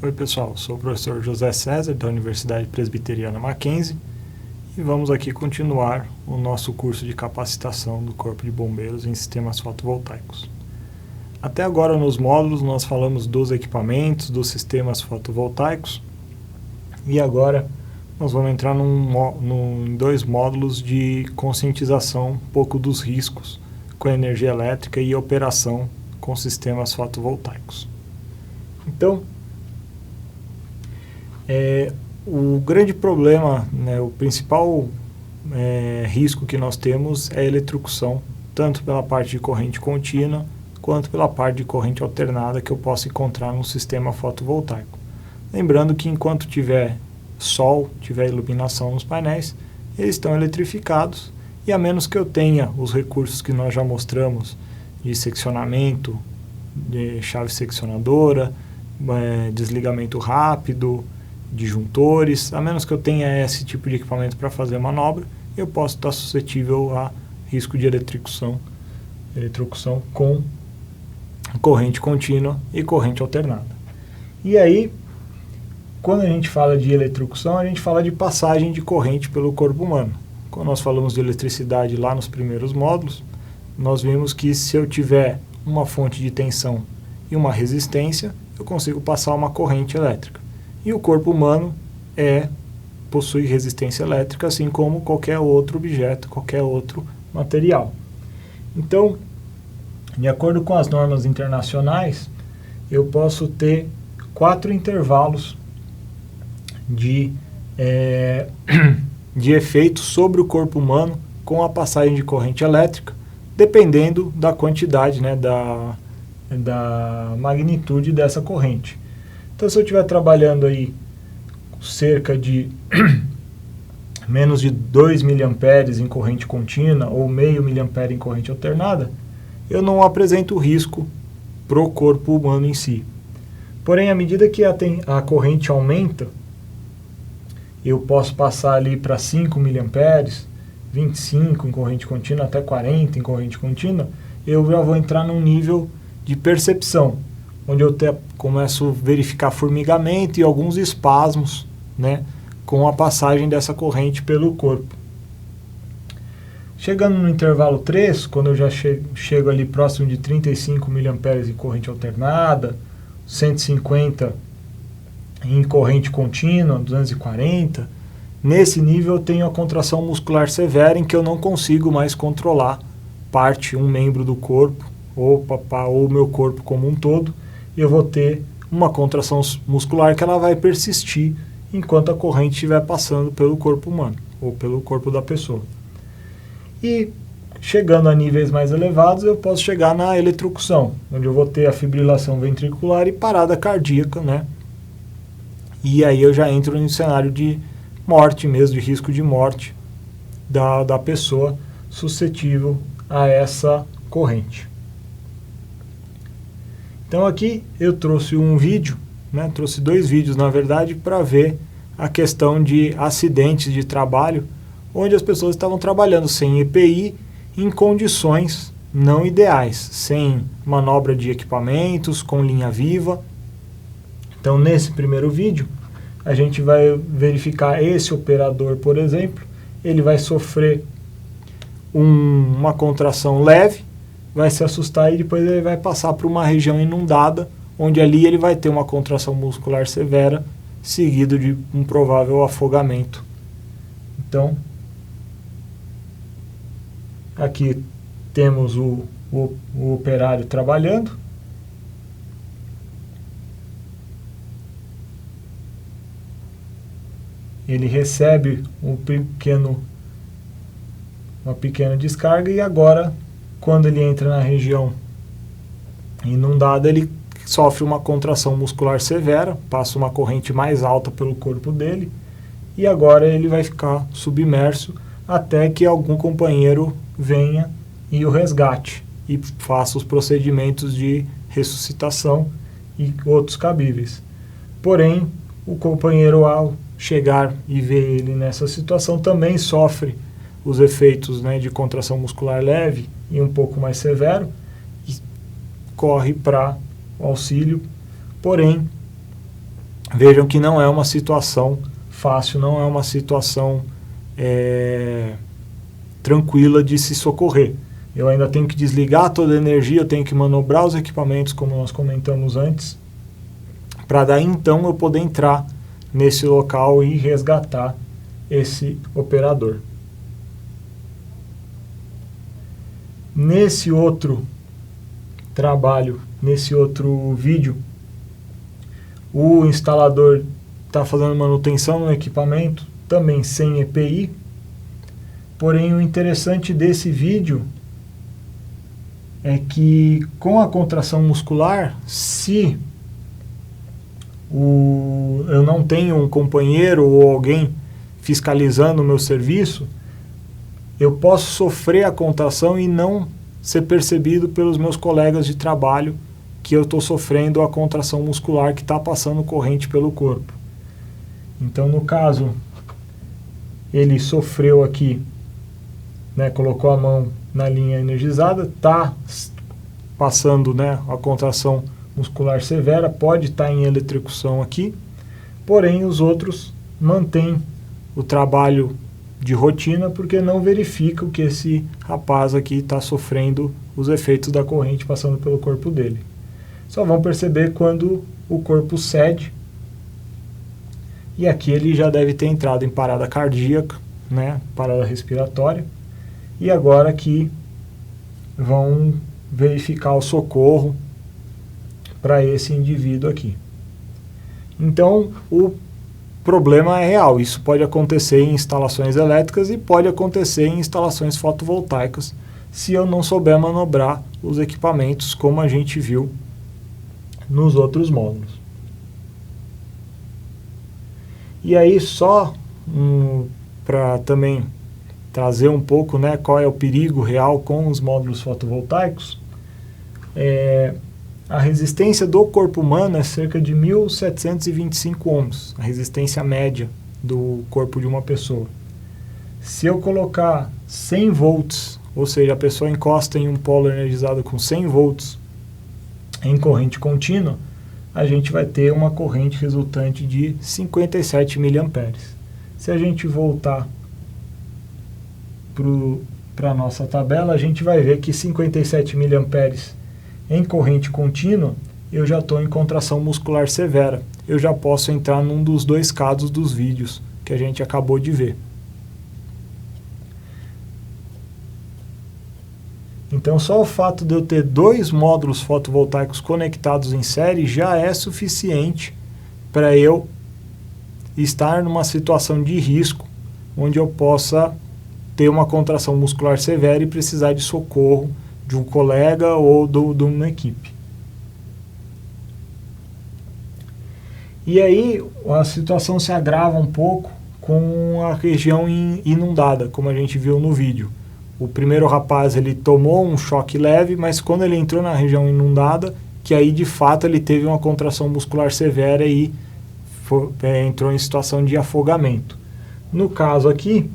Oi pessoal, sou o professor José César da Universidade Presbiteriana Mackenzie e vamos aqui continuar o nosso curso de capacitação do Corpo de Bombeiros em sistemas fotovoltaicos. Até agora nos módulos nós falamos dos equipamentos, dos sistemas fotovoltaicos e agora nós vamos entrar em dois módulos de conscientização um pouco dos riscos com a energia elétrica e operação com sistemas fotovoltaicos. Então, o grande problema, o principal risco que nós temos é a eletrocução, tanto pela parte de corrente contínua, quanto pela parte de corrente alternada que eu posso encontrar no sistema fotovoltaico. Lembrando que enquanto tiver sol, tiver iluminação nos painéis, eles estão eletrificados, e a menos que eu tenha os recursos que nós já mostramos, de seccionamento, de chave seccionadora, desligamento rápido, disjuntores, a menos que eu tenha esse tipo de equipamento para fazer manobra, eu posso estar suscetível a risco de eletrocução com corrente contínua e corrente alternada. E aí, quando a gente fala de eletrocução, a gente fala de passagem de corrente pelo corpo humano. Quando nós falamos de eletricidade lá nos primeiros módulos, nós vimos que se eu tiver uma fonte de tensão e uma resistência, eu consigo passar uma corrente elétrica. E o corpo humano possui resistência elétrica, assim como qualquer outro objeto, qualquer outro material. Então, de acordo com as normas internacionais, eu posso ter 4 intervalos de efeito sobre o corpo humano com a passagem de corrente elétrica, dependendo da quantidade, da magnitude dessa corrente. Então, se eu estiver trabalhando aí cerca de menos de 2 mA em corrente contínua ou meio mA em corrente alternada, eu não apresento risco para o corpo humano em si. Porém, à medida que a corrente aumenta, eu posso passar ali para 5 mA, 25 em corrente contínua, até 40 em corrente contínua, eu já vou entrar num nível de percepção, onde eu começo a verificar formigamento e alguns espasmos, com a passagem dessa corrente pelo corpo. Chegando no intervalo 3, quando eu já chego ali próximo de 35 mA em corrente alternada, 150 em corrente contínua, 240, nesse nível eu tenho a contração muscular severa em que eu não consigo mais controlar um membro do corpo, ou o meu corpo como um todo, e eu vou ter uma contração muscular que ela vai persistir enquanto a corrente estiver passando pelo corpo humano, ou pelo corpo da pessoa. E chegando a níveis mais elevados, eu posso chegar na eletrocução, onde eu vou ter a fibrilação ventricular e parada cardíaca, E aí eu já entro no cenário de morte mesmo, de risco de morte da pessoa suscetível a essa corrente. Então aqui eu trouxe um vídeo, trouxe 2 vídeos na verdade, para ver a questão de acidentes de trabalho, onde as pessoas estavam trabalhando sem EPI, em condições não ideais, sem manobra de equipamentos, com linha viva. Então nesse primeiro vídeo, a gente vai verificar esse operador, por exemplo, ele vai sofrer uma contração leve, vai se assustar e depois ele vai passar por uma região inundada, onde ali ele vai ter uma contração muscular severa, seguido de um provável afogamento. Então, aqui temos o operário trabalhando. Ele recebe uma pequena descarga e agora, quando ele entra na região inundada, ele sofre uma contração muscular severa, passa uma corrente mais alta pelo corpo dele e agora ele vai ficar submerso até que algum companheiro venha e o resgate e faça os procedimentos de ressuscitação e outros cabíveis. Porém, o companheiro, ao chegar e ver ele nessa situação, também sofre os efeitos de contração muscular leve e um pouco mais severo e corre para o auxílio, porém Vejam que não é uma situação fácil, não é uma situação tranquila de se socorrer. Eu ainda tenho que desligar toda a energia, eu tenho que manobrar os equipamentos, como nós comentamos antes, para daí então eu poder entrar nesse local e resgatar esse operador. Nesse outro trabalho, nesse outro vídeo, o instalador está fazendo manutenção no equipamento, também sem EPI. Porém, o interessante desse vídeo é que com a contração muscular, se eu não tenho um companheiro ou alguém fiscalizando o meu serviço, eu posso sofrer a contração e não ser percebido pelos meus colegas de trabalho que eu estou sofrendo a contração muscular que está passando corrente pelo corpo. Então, no caso, ele sofreu aqui, né, colocou a mão na linha energizada, está passando, né, a contração muscular severa, pode estar em eletrocução aqui, porém os outros mantêm o trabalho de rotina porque não verificam que esse rapaz aqui está sofrendo os efeitos da corrente passando pelo corpo dele. Só vão perceber quando o corpo cede, e aqui ele já deve ter entrado em parada cardíaca, né, parada respiratória, e agora aqui vão verificar o socorro para esse indivíduo aqui. Então, o problema é real. Isso pode acontecer em instalações elétricas e pode acontecer em instalações fotovoltaicas se eu não souber manobrar os equipamentos, como a gente viu nos outros módulos. E aí, só para também trazer um pouco, né, qual é o perigo real com os módulos fotovoltaicos, a resistência do corpo humano é cerca de 1.725 ohms, a resistência média do corpo de uma pessoa. Se eu colocar 100 volts, ou seja, a pessoa encosta em um polo energizado com 100 volts em corrente contínua, a gente vai ter uma corrente resultante de 57 mA. Se a gente voltar para a nossa tabela, a gente vai ver que 57 mA em corrente contínua, eu já estou em contração muscular severa. Eu já posso entrar num dos dois casos dos vídeos que a gente acabou de ver. Então, só o fato de eu ter dois módulos fotovoltaicos conectados em série já é suficiente para eu estar numa situação de risco, onde eu possa ter uma contração muscular severa e precisar de socorro de um colega ou de uma equipe. E aí a situação se agrava um pouco com a região inundada, como a gente viu no vídeo. O primeiro rapaz, ele tomou um choque leve, mas quando ele entrou na região inundada, que aí de fato ele teve uma contração muscular severa e entrou em situação de afogamento. No caso aqui,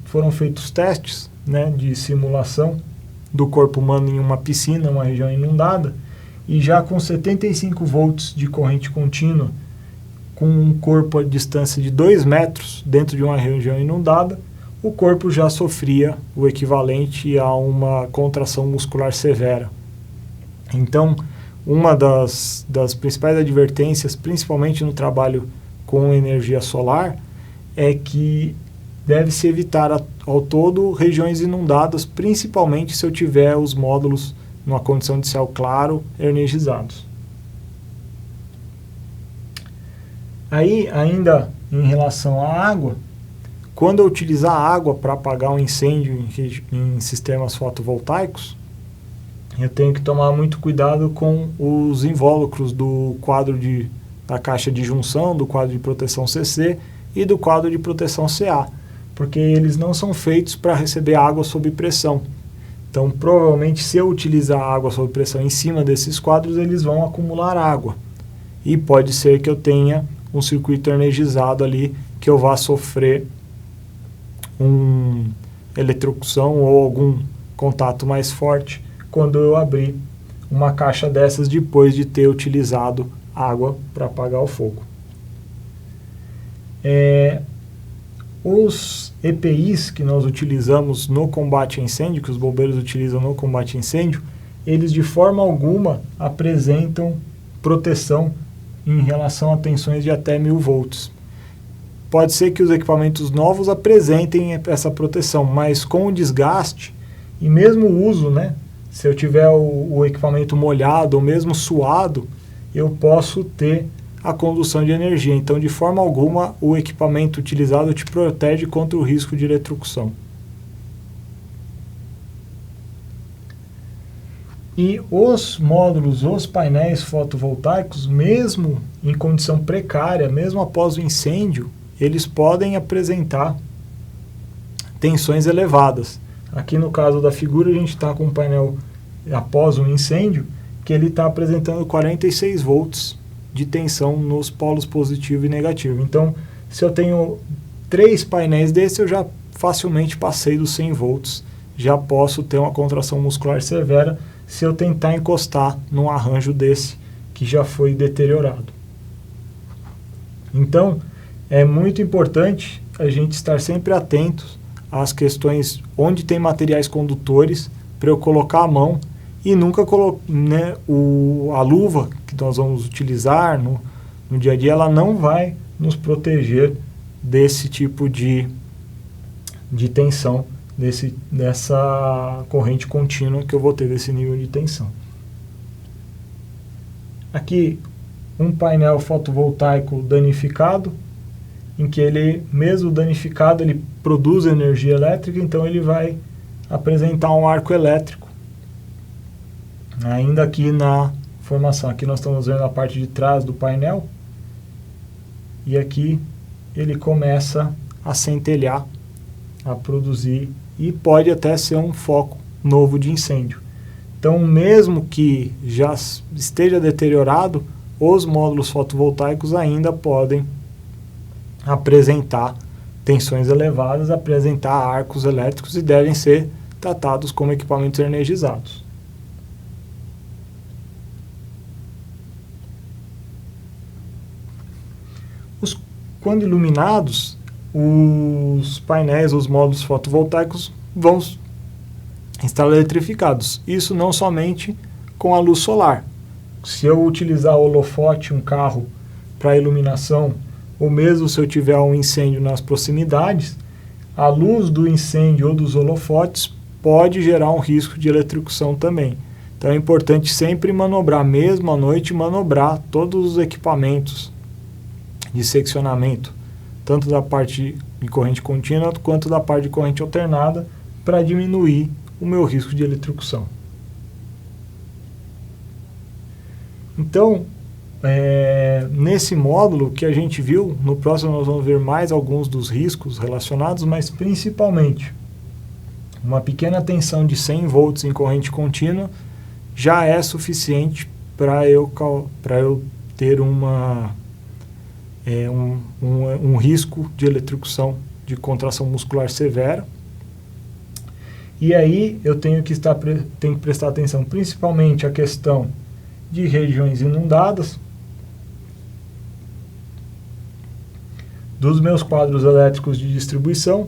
foram feitos testes, né, de simulação do corpo humano em uma piscina, uma região inundada, e já com 75 volts de corrente contínua, com um corpo a distância de 2 metros dentro de uma região inundada, o corpo já sofria o equivalente a uma contração muscular severa. Então, uma das principais advertências, principalmente no trabalho com energia solar, é que deve-se evitar ao todo regiões inundadas, principalmente se eu tiver os módulos numa condição de céu claro, energizados. Aí, ainda em relação à água, quando eu utilizar água para apagar um incêndio em sistemas fotovoltaicos, eu tenho que tomar muito cuidado com os invólucros do quadro da caixa de junção, do quadro de proteção CC e do quadro de proteção CA, porque eles não são feitos para receber água sob pressão. Então, provavelmente, se eu utilizar água sob pressão em cima desses quadros, eles vão acumular água. E pode ser que eu tenha um circuito energizado ali, que eu vá sofrer uma eletrocução ou algum contato mais forte quando eu abrir uma caixa dessas depois de ter utilizado água para apagar o fogo. Os EPIs que nós utilizamos no combate a incêndio, que os bombeiros utilizam no combate a incêndio, eles de forma alguma apresentam proteção em relação a tensões de até 1000 volts. Pode ser que os equipamentos novos apresentem essa proteção, mas com o desgaste e mesmo o uso, né, se eu tiver o equipamento molhado ou mesmo suado, eu posso ter a condução de energia. Então, de forma alguma, o equipamento utilizado te protege contra o risco de eletrocução. E os módulos, os painéis fotovoltaicos, mesmo em condição precária, mesmo após o incêndio, eles podem apresentar tensões elevadas. Aqui no caso da figura, a gente está com um painel após um incêndio, que ele está apresentando 46 volts de tensão nos polos positivo e negativo. Então, se eu tenho 3 painéis desses, eu já facilmente passei dos 100 volts. Já posso ter uma contração muscular severa se eu tentar encostar num arranjo desse que já foi deteriorado. Então, é muito importante a gente estar sempre atento às questões onde tem materiais condutores para eu colocar a mão e nunca né, a luva que nós vamos utilizar no dia a dia, ela não vai nos proteger desse tipo de tensão, dessa corrente contínua que eu vou ter desse nível de tensão. Aqui um painel fotovoltaico danificado, em que ele, mesmo danificado, ele produz energia elétrica, então ele vai apresentar um arco elétrico. Ainda aqui na formação, aqui nós estamos vendo a parte de trás do painel, e aqui ele começa a centelhar, a produzir, e pode até ser um foco novo de incêndio. Então, mesmo que já esteja deteriorado, os módulos fotovoltaicos ainda podem apresentar tensões elevadas, apresentar arcos elétricos e devem ser tratados como equipamentos energizados. Quando iluminados, os painéis, os módulos fotovoltaicos vão estar eletrificados. Isso não somente com a luz solar. Se eu utilizar o holofote, um carro, para iluminação, ou mesmo se eu tiver um incêndio nas proximidades, a luz do incêndio ou dos holofotes pode gerar um risco de eletrocução também. Então é importante sempre manobrar, mesmo à noite, manobrar todos os equipamentos de seccionamento, tanto da parte de corrente contínua quanto da parte de corrente alternada, para diminuir o meu risco de eletrocução. Então, nesse módulo que a gente viu, no próximo nós vamos ver mais alguns dos riscos relacionados, mas principalmente uma pequena tensão de 100 volts em corrente contínua já é suficiente para eu ter um risco de eletrocução, de contração muscular severa. E aí eu tenho que prestar atenção principalmente à questão de regiões inundadas, dos meus quadros elétricos de distribuição,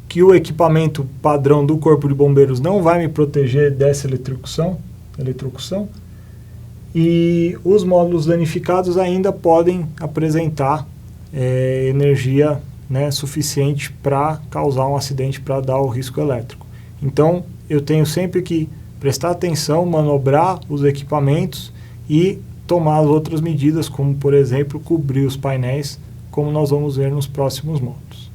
que o equipamento padrão do Corpo de Bombeiros não vai me proteger dessa eletrocução, e os módulos danificados ainda podem apresentar energia, né, suficiente para causar um acidente, para dar o risco elétrico. Então, eu tenho sempre que prestar atenção, manobrar os equipamentos e tomar as outras medidas, como, por exemplo, cobrir os painéis, como nós vamos ver nos próximos módulos.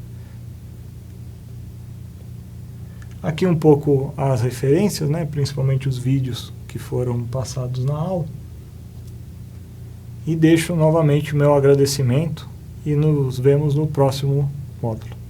Aqui um pouco as referências, né, principalmente os vídeos que foram passados na aula. E deixo novamente o meu agradecimento e nos vemos no próximo módulo.